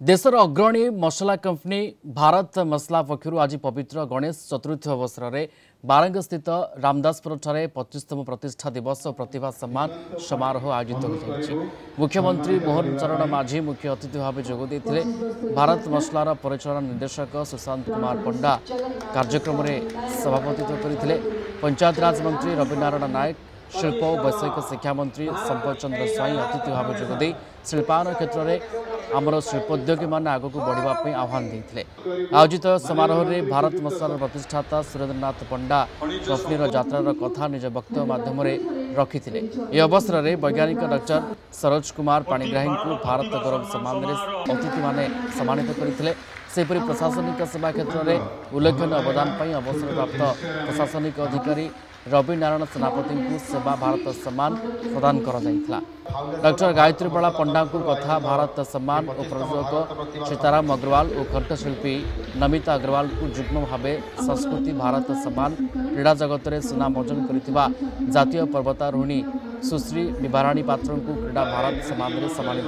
देशर अग्रणी मसला कंपनी भारत मसला पक्षर आज पवित्र गणेश चतुर्थी अवसर में बारंग स्थित रामदासपुर 25तम प्रतिष्ठा दिवस और प्रतिभा सम्मान समारोह आयोजित हो मुख्यमंत्री मोहन चरण माझी मुख्य अतिथि भाव जोगदे भारत मसलार परिचालन निर्देशक सुशांत कुमार पंडा कार्यक्रम में सभापतित्व करते पंचायतराज मंत्री रविनारायण नायक शिल्प और वैषयिक शिक्षा मंत्री संपत चंद्र स्वाई अतिथि भाव जोगदे शिल्पायन क्षेत्र में आमर शिल्पोद्योगी मैंने आगक बढ़ापी आह्वान देते आयोजित समारोह में भारत मसलार प्रतिष्ठाता सुरेंद्रनाथ पंडा कंपनीर यात्रार कथा निज वक्तव्य माध्यम रखिते यह अवसर में वैज्ञानिक डॉक्टर सरोज कुमार पाणिग्राही को भारत गौरव सम्मान अतिथि माने सम्मानित करते सेपरी प्रशासनिक सेवा क्षेत्र में उल्लेखनीय अवदान पर अवसर प्राप्त प्रशासनिक अधिकारी रवि नारायण सेनापति को सेवा भारत सम्मान प्रदान कर डॉक्टर गायत्री बाला पंडा को कथा भारत सम्मान और प्रयोजक सीताराम अग्रवाल और कंठशिल्पी नमिता अग्रवाल को जुग्म भाव संस्कृति भारत सम्मान क्रीड़ा जगत में सुनाम अर्जन कर पर्वतारोहिणी सुश्री निबाराणी पात्र को क्रीड़ा भारत सम्मान में सम्मानित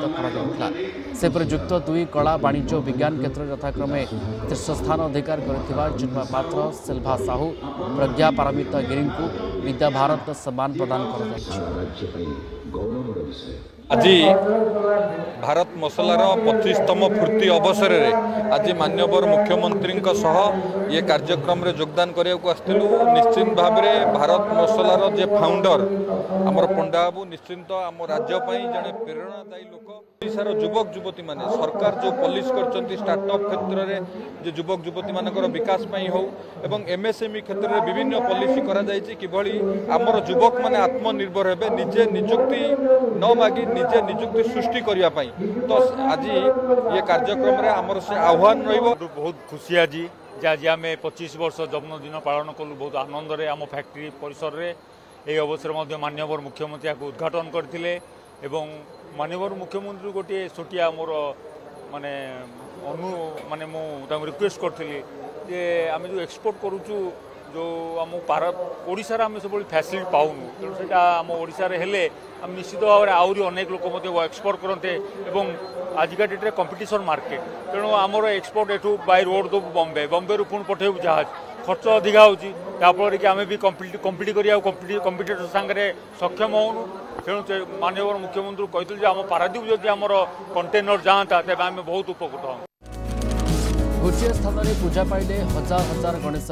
कर युक्त 2 कला वाणिज्य और विज्ञान क्षेत्र यथाक्रमे शीर्ष स्थान अधिकार कर चिन्मय पात्र सिल्भा साहू प्रज्ञा पारमिता गिरी को विद्या भारत सम्मान प्रदान कर आज भारत मसलार 25तम फूर्ति अवसर में आज माननीय मुख्यमंत्री ये कार्यक्रम रे योगदान करने को आसलु निश्चित भाव में भारत मसलार जे फाउंडर आमर पंडा बाबू निश्चिंत आम राज्यपाई जड़े प्रेरणादायी लोक ओडिशार युवक युवती माने सरकार जो पॉलिश कर स्टार्टअप क्षेत्र में जो युवक युवती मानकर विकास हो एवं एमएसएमई क्षेत्र में विभिन्न पॉलिसी करा जायछि किभली आमर युवक माने आत्मनिर्भर हेबे निजे निजुक्ति न मागी निजे निजुक्ति सृष्टि करिया पई तो आज ये कार्यक्रम रे आमर से आह्वान रहिबो बहुत खुशी आज आज आम 25 वर्ष जन्मदिन पालन कलु बहुत आनंद रे आम फैक्ट्री परिसर रे ये अवसर मध्य माननीय मुख्यमंत्री को उद्घाटन करथिले एवं माननीय मुख्यमंत्री गोटे छोटिया मोर माने अनु माने मु रिक्वेस्ट करथिली जे आम जो एक्सपोर्ट करूचु जो आम ओडिशा आम सब फैसिलिटी पाऊनु तेणु से आम ओडिशा हेले आम निश्चित भाव में आहरी अनेक लोक एक्सपोर्ट करते और आजिका डेट्रे कंपिटिशन मार्केट तेणु आमर एक्सपोर्ट एठू बाय रोड दो बम्बे बम्बे रू पुणी पठेबू जहाज खर्च अधिका होफल कि आम भी कंपिट करिया कंपिटेटर सांगे सक्षम होनु तेणु माननीय मुख्यमंत्री कहते आम पारादीप जदि आमर कंटेनर जाता तेज आम बहुत उपकृत हूँ। गोटे स्थान में पूजा पाइले हजार हजार गणेश